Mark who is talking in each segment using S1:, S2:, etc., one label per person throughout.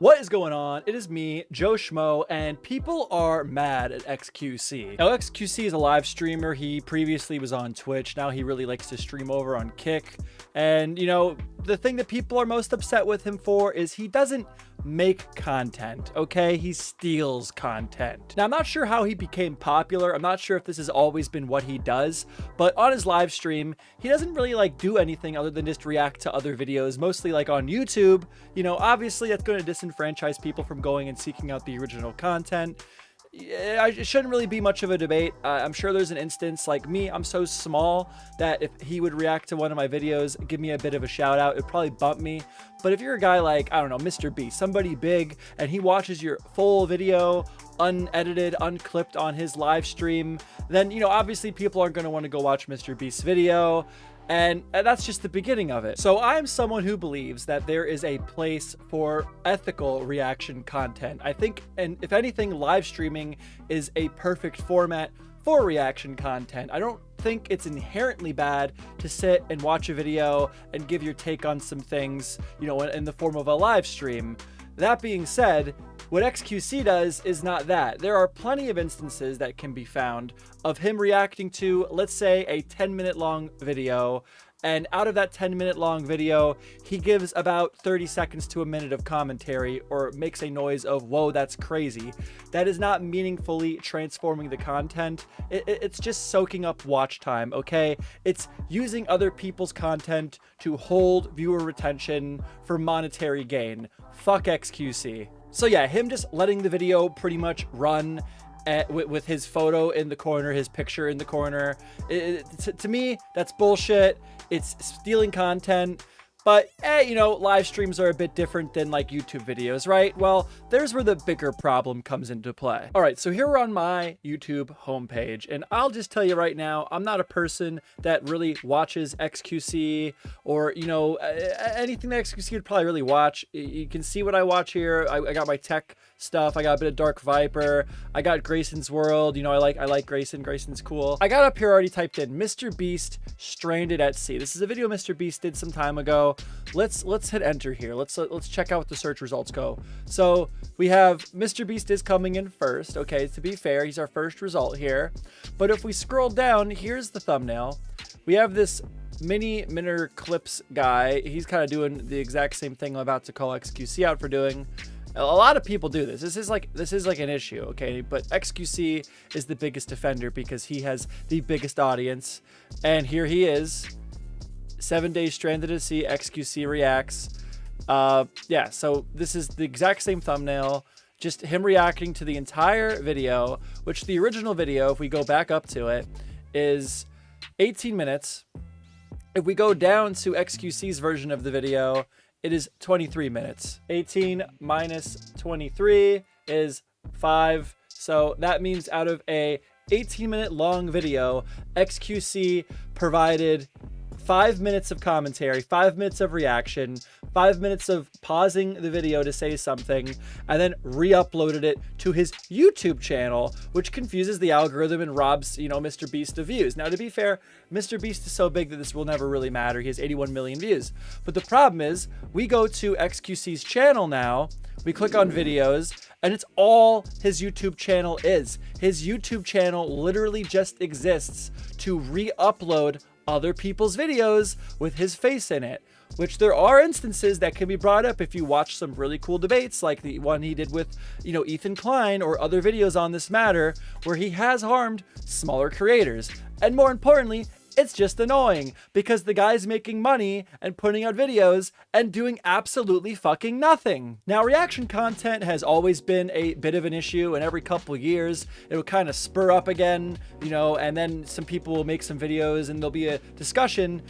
S1: What is going on? It is me, MeJoeShmoe, and people are mad at xQc. Now, xQc is a live streamer. He previously was on Twitch. Now he really likes to stream over on Kick. And, the thing that people are most upset with him for is he doesn't make content, okay? He steals content. Now, I'm not sure how he became popular. I'm not sure if this has always been what he does, but on his live stream, he doesn't really do anything other than just react to other videos, mostly on YouTube. Obviously that's going to disenfranchise people from going and seeking out the original content. It shouldn't really be much of a debate. I'm sure there's an instance like me. I'm so small that if he would react to one of my videos, give me a bit of a shout out, it'd probably bump me. But if you're a guy like, I don't know, Mr. Beast, somebody big, and he watches your full video, unedited, unclipped on his live stream, then, obviously people aren't going to want to go watch Mr. Beast's video. And that's just the beginning of it. So I'm someone who believes that there is a place for ethical reaction content. I think, and if anything, live streaming is a perfect format for reaction content. I don't think it's inherently bad to sit and watch a video and give your take on some things, in the form of a live stream. That being said, what xQc does is not that. There are plenty of instances that can be found of him reacting to, let's say, a 10-minute long video, and out of that 10-minute long video, he gives about 30 seconds to a minute of commentary or makes a noise of, whoa, that's crazy. That is not meaningfully transforming the content. It's just soaking up watch time, okay? It's using other people's content to hold viewer retention for monetary gain. Fuck xQc. So yeah, him just letting the video pretty much run with his photo in the corner, his picture in the corner. To me, that's bullshit. It's stealing content. But, live streams are a bit different than YouTube videos, right? Well, there's where the bigger problem comes into play. All right, so here we're on my YouTube homepage, and I'll just tell you right now, I'm not a person that really watches xQc or, anything that xQc would probably really watch. You can see what I watch here. I got my tech stuff. I got a bit of Dark Viper. I got Grayson's World. I like Grayson. Grayson's cool. I got up here already typed in Mr. Beast stranded at sea. This is a video Mr. Beast did some time ago. Let's hit enter here. Let's check out what the search results go. So we have Mr. Beast is coming in first. Okay, to be fair, he's our first result here. But if we scroll down, here's the thumbnail. We have this mini minor clips guy. He's kind of doing the exact same thing I'm about to call xQc out for doing. A lot of people do this. This is like an issue, okay? But xQc is the biggest offender because he has the biggest audience. And here he is, 7 days stranded at sea, xQc reacts. Yeah, so this is the exact same thumbnail, just him reacting to the entire video, which the original video, if we go back up to it, is 18 minutes. If we go down to xQc's version of the video, it is 23 minutes. 18 minus 23 is 5. So that means out of a 18-minute long video, xQc provided 5 minutes of commentary, 5 minutes of reaction, 5 minutes of pausing the video to say something, and then re-uploaded it to his YouTube channel, which confuses the algorithm and robs, Mr. Beast of views. Now, to be fair, Mr. Beast is so big that this will never really matter. He has 81 million views. But the problem is, we go to xQc's channel now, we click on videos, and it's all his YouTube channel is. His YouTube channel literally just exists to re-upload other people's videos with his face in it, which there are instances that can be brought up if you watch some really cool debates like the one he did with, Ethan Klein or other videos on this matter where he has harmed smaller creators. And more importantly, it's just annoying because the guy's making money and putting out videos and doing absolutely fucking nothing. Now, reaction content has always been a bit of an issue, and every couple years it will kind of spur up again, and then some people will make some videos and there'll be a discussion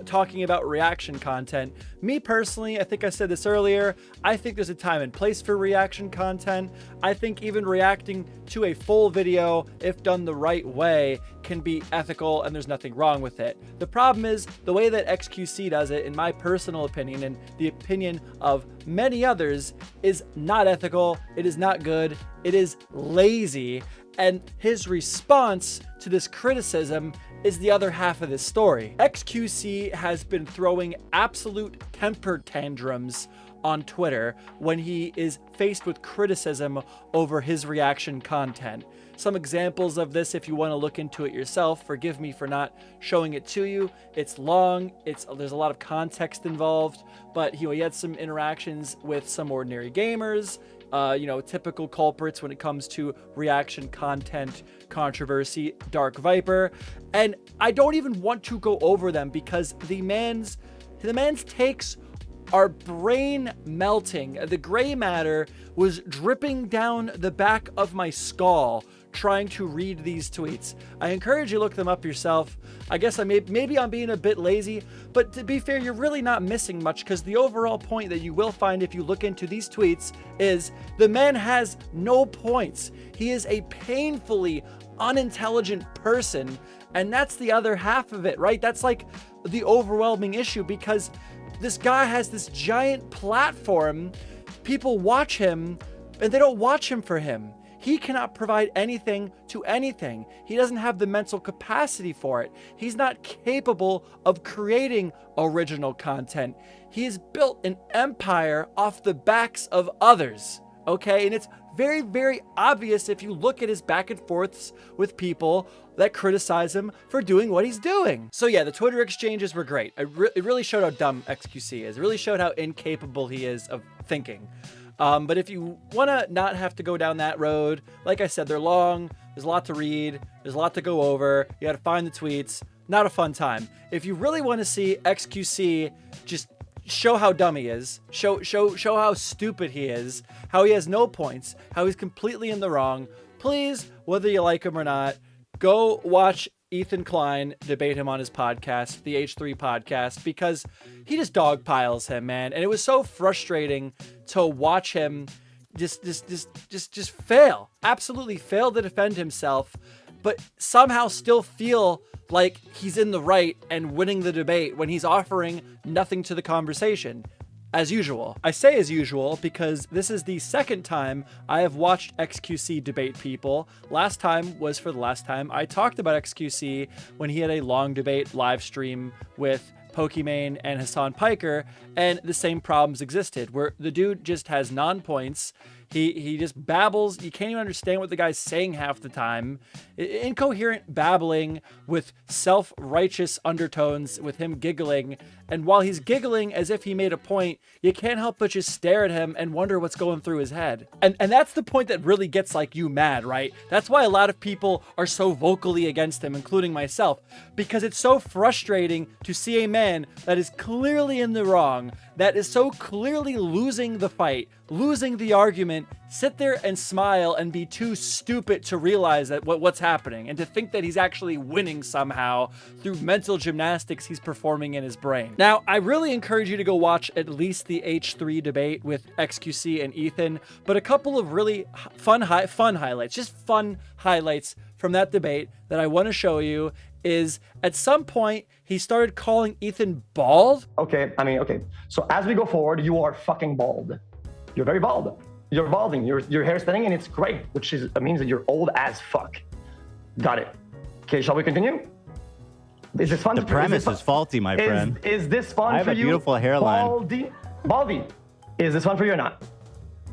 S1: talking about reaction content. Me personally, I think I said this earlier, I think there's a time and place for reaction content. I think even reacting to a full video, if done the right way, can be ethical and there's nothing wrong with it. The problem is the way that xQc does it, in my personal opinion and the opinion of many others, is not ethical. It is not good. It is lazy. And his response to this criticism is the other half of this story. xQc has been throwing absolute temper tantrums on Twitter when he is faced with criticism over his reaction content. Some examples of this, if you want to look into it yourself, forgive me for not showing it to you. It's long, there's a lot of context involved, but he had some interactions with some ordinary gamers, typical culprits when it comes to reaction content, controversy, Dark Viper, and I don't even want to go over them because the man's takes are brain melting. The gray matter was dripping down the back of my skull trying to read these tweets. I encourage you to look them up yourself. I guess maybe I'm being a bit lazy, but to be fair, you're really not missing much because the overall point that you will find if you look into these tweets is the man has no points. He is a painfully unintelligent person, and that's the other half of it, right? That's like the overwhelming issue because this guy has this giant platform. People watch him and they don't watch him for him. He cannot provide anything to anything. He doesn't have the mental capacity for it. He's not capable of creating original content. He has built an empire off the backs of others, okay? And it's very, very obvious if you look at his back and forths with people that criticize him for doing what he's doing. So yeah, the Twitter exchanges were great. It really showed how dumb xQc is. It really showed how incapable he is of thinking. But if you want to not have to go down that road, like I said, they're long, there's a lot to read, there's a lot to go over, you got to find the tweets, not a fun time. If you really want to see xQc just show how dumb he is, show how stupid he is, how he has no points, how he's completely in the wrong, please, whether you like him or not, go watch Ethan Klein debate him on his podcast, the H3 podcast, because he just dogpiles him, man. And it was so frustrating to watch him just fail, absolutely fail to defend himself, but somehow still feel like he's in the right and winning the debate when he's offering nothing to the conversation. As usual. I say as usual because this is the second time I have watched xQc debate people. Last time was for the last time I talked about xQc when he had a long debate live stream with Pokimane and Hassan Piker, and the same problems existed where the dude just has non-points. He just babbles. You can't even understand what the guy's saying half the time. Incoherent babbling with self-righteous undertones with him giggling. And while he's giggling as if he made a point, you can't help but just stare at him and wonder what's going through his head. And that's the point that really gets like you mad, right? That's why a lot of people are so vocally against him, including myself, because it's so frustrating to see a man that is clearly in the wrong, that is so clearly losing the fight, losing the argument, sit there and smile and be too stupid to realize that what's happening and to think that he's actually winning somehow through mental gymnastics he's performing in his brain. Now, I really encourage you to go watch at least the H3 debate with xQc and Ethan, but a couple of really fun highlights, just fun highlights from that debate that I want to show you is at some point he started calling Ethan bald.
S2: Okay. So as we go forward, you are fucking bald. You're very bald. You're balding. Your hair's thinning and it's great, which means that you're old as fuck. Got it. Okay, shall we continue? Is this fun?
S3: The premise is faulty, my friend.
S2: Is this fun for you?
S3: I have a beautiful hairline.
S2: Baldy. Is this fun for you or not?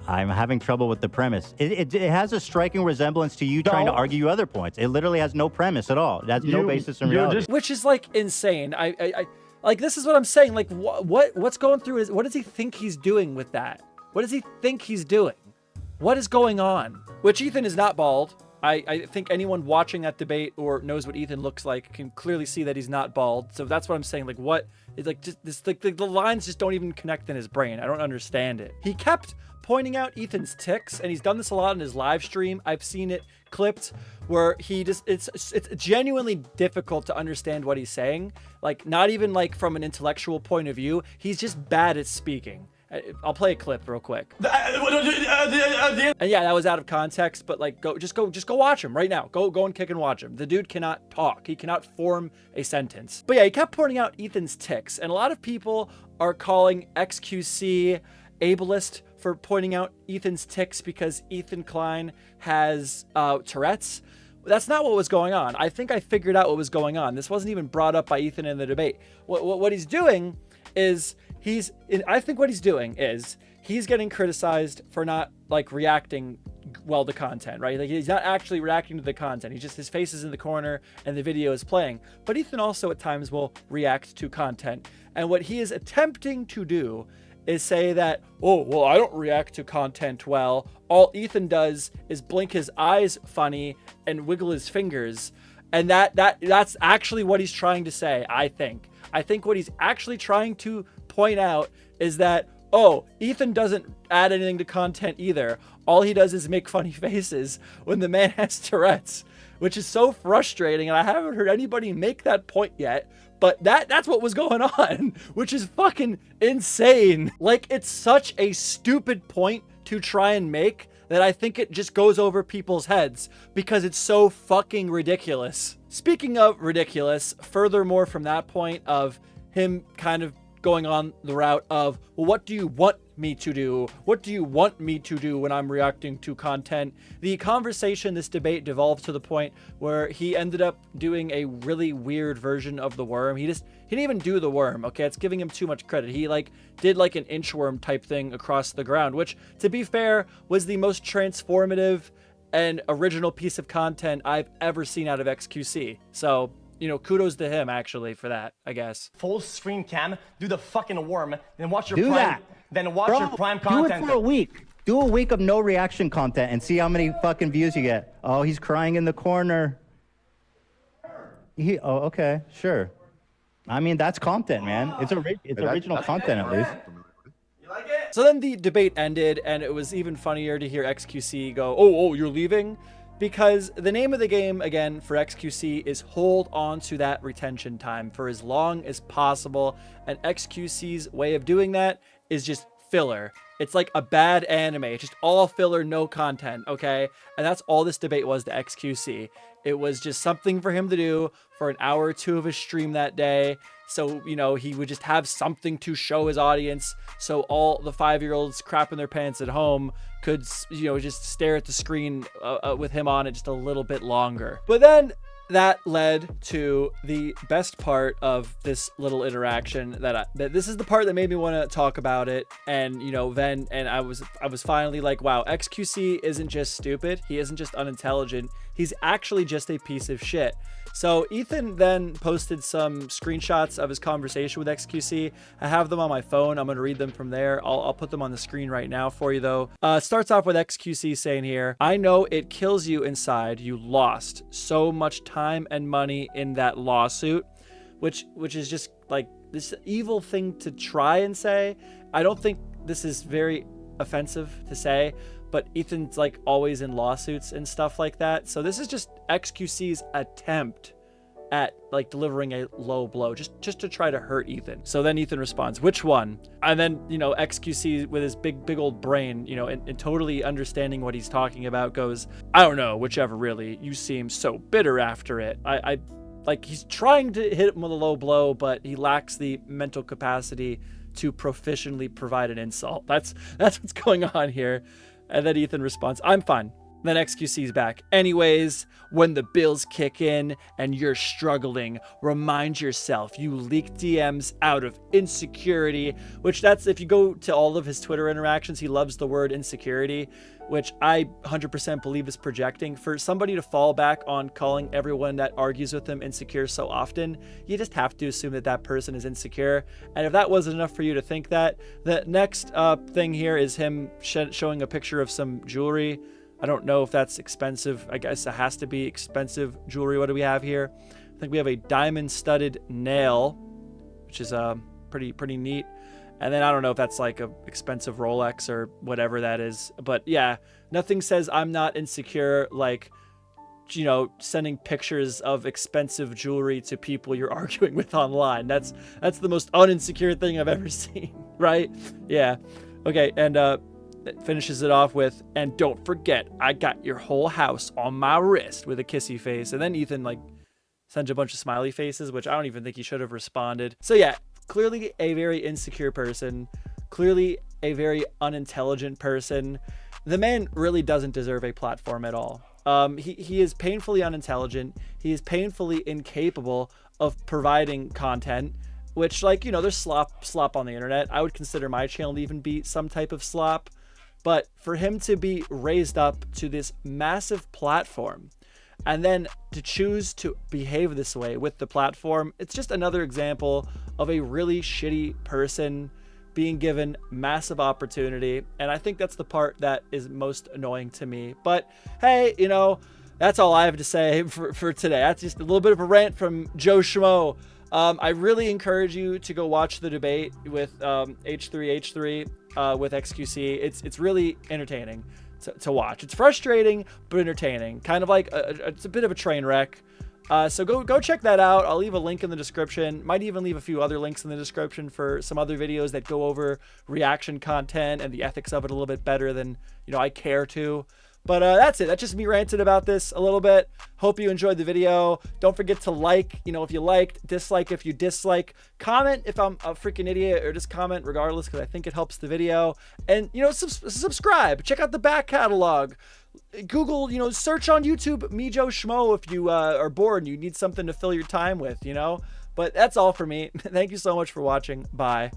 S3: I'm having trouble with the premise. It has a striking resemblance to you trying to argue other points. It literally has no premise at all. It has no basis in reality.
S1: Which is like insane. I like, this is what I'm saying. Like what's going through what does he think he's doing with that? What does he think he's doing? What is going on? Which Ethan is not bald. I think anyone watching that debate or knows what Ethan looks like can clearly see that he's not bald. So that's what I'm saying. Like what? It's like just this. Like the lines just don't even connect in his brain. I don't understand it. He kept pointing out Ethan's tics, and he's done this a lot in his live stream. I've seen it clipped where he just it's genuinely difficult to understand what he's saying. Like not even like from an intellectual point of view. He's just bad at speaking. I'll play a clip real quick. And yeah, that was out of context, but like just go watch him right now. Go and kick and watch him. The dude cannot talk. He cannot form a sentence. But yeah, he kept pointing out Ethan's tics, and a lot of people are calling xQc ableist for pointing out Ethan's tics because Ethan Klein has Tourette's. That's not what was going on. I think I figured out what was going on. This wasn't even brought up by Ethan in the debate. What he's doing is I think what he's doing is he's getting criticized for not like reacting well to content, right? Like he's not actually reacting to the content. His face is in the corner and the video is playing. But Ethan also at times will react to content. And what he is attempting to do is say that, oh, well, I don't react to content well. All Ethan does is blink his eyes funny and wiggle his fingers. And that's actually what he's trying to say, I think. I think what he's actually trying to point out is that, oh, Ethan doesn't add anything to content either. All he does is make funny faces when the man has Tourette's, which is so frustrating. And I haven't heard anybody make that point yet. But that's what was going on, which is fucking insane. Like, it's such a stupid point to try and make that I think it just goes over people's heads because it's so fucking ridiculous. Speaking of ridiculous, furthermore from that point of him kind of going on the route of, well, what do you want me to do? What do you want me to do when I'm reacting to content? The conversation, this debate devolved to the point where he ended up doing a really weird version of the worm. He didn't even do the worm. Okay, it's giving him too much credit. He did like an inchworm type thing across the ground, which to be fair was the most transformative and original piece of content I've ever seen out of xQc. So, you know, kudos to him actually for that, I guess.
S2: Full screen cam, do the fucking worm, then watch your
S3: do
S2: prime.
S3: That.
S2: Then watch
S3: Bro,
S2: your prime content.
S3: Do it for a week. Do a week of no reaction content and see how many fucking views you get. Oh, he's crying in the corner. Oh, okay, sure. I mean, that's content, man. It's original content at least.
S2: You like it?
S1: So then the debate ended, and it was even funnier to hear xQc go, oh, you're leaving? Because the name of the game, again, for xQc is hold on to that retention time for as long as possible. And xQc's way of doing that is just filler. It's like a bad anime. It's just all filler, no content, okay? And that's all this debate was to xQc. It was just something for him to do for an hour or two of his stream that day. So, you know, he would just have something to show his audience. So all the 5-year-olds crapping their pants at home could, you know, just stare at the screen with him on it just a little bit longer. But then that led to the best part of this little interaction that this is the part that made me want to talk about it. And, you know, then, and I was finally like, wow, xQc isn't just stupid. He isn't just unintelligent. He's actually just a piece of shit. So Ethan then posted some screenshots of his conversation with xQc. I have them on my phone. I'm going to read them from there. I'll put them on the screen right now for you though. It starts off with xQc saying here, I know it kills you inside. You lost so much time and money in that lawsuit, which is just like this evil thing to try and say. I don't think this is very offensive to say, but Ethan's like always in lawsuits and stuff like that. So this is just xQc's attempt at like delivering a low blow just to try to hurt Ethan. So then Ethan responds, which one? And then, you know, xQc with his big old brain, you know, and totally understanding what he's talking about goes, I don't know, whichever really. You seem so bitter after it. I like he's trying to hit him with a low blow, but he lacks the mental capacity to proficiently provide an insult. That's what's going on here. And then Ethan responds, I'm fine. Then xQc's back. Anyways, when the bills kick in and you're struggling, remind yourself you leaked DMs out of insecurity, which that's, if you go to all of his Twitter interactions, he loves the word insecurity, which I 100% believe is projecting. For somebody to fall back on calling everyone that argues with him insecure so often, you just have to assume that that person is insecure. And if that wasn't enough for you to think that, the next thing here is him showing a picture of some jewelry. I don't know if that's expensive. I guess it has to be expensive jewelry. What do we have here? I think we have a diamond-studded nail, which is pretty neat. And then I don't know if that's like a expensive Rolex or whatever that is. But yeah, nothing says I'm not insecure like, you know, sending pictures of expensive jewelry to people you're arguing with online. That's the most uninsecure thing I've ever seen, right? Yeah. Okay, and it finishes it off with, and don't forget, I got your whole house on my wrist, with a kissy face. And then Ethan like sends a bunch of smiley faces, which I don't even think he should have responded. So yeah, clearly a very insecure person, clearly a very unintelligent person. The man really doesn't deserve a platform at all. He is painfully unintelligent. He is painfully incapable of providing content. which, like, you know, there's slop on the internet. I would consider my channel to even be some type of slop. But for him to be raised up to this massive platform and then to choose to behave this way with the platform, it's just another example of a really shitty person being given massive opportunity. And I think that's the part that is most annoying to me. But hey, you know, that's all I have to say for today. That's just a little bit of a rant from MeJoeShmoe. I really encourage you to go watch the debate with H3H3 with xQc. It's really entertaining to watch. It's frustrating but entertaining. Kind of like it's a bit of a train wreck. So go check that out. I'll leave a link in the description. Might even leave a few other links in the description for some other videos that go over reaction content and the ethics of it a little bit better than, you know, I care to. But that's it. That's just me ranting about this a little bit. Hope you enjoyed the video. Don't forget to like, you know, if you liked, dislike if you dislike, comment if I'm a freaking idiot, or just comment regardless, because I think it helps the video. And, you know, subscribe. Check out the back catalog. Google, you know, search on YouTube MeJoeShmoe if you are bored and you need something to fill your time with, you know. But that's all for me. Thank you so much for watching. Bye.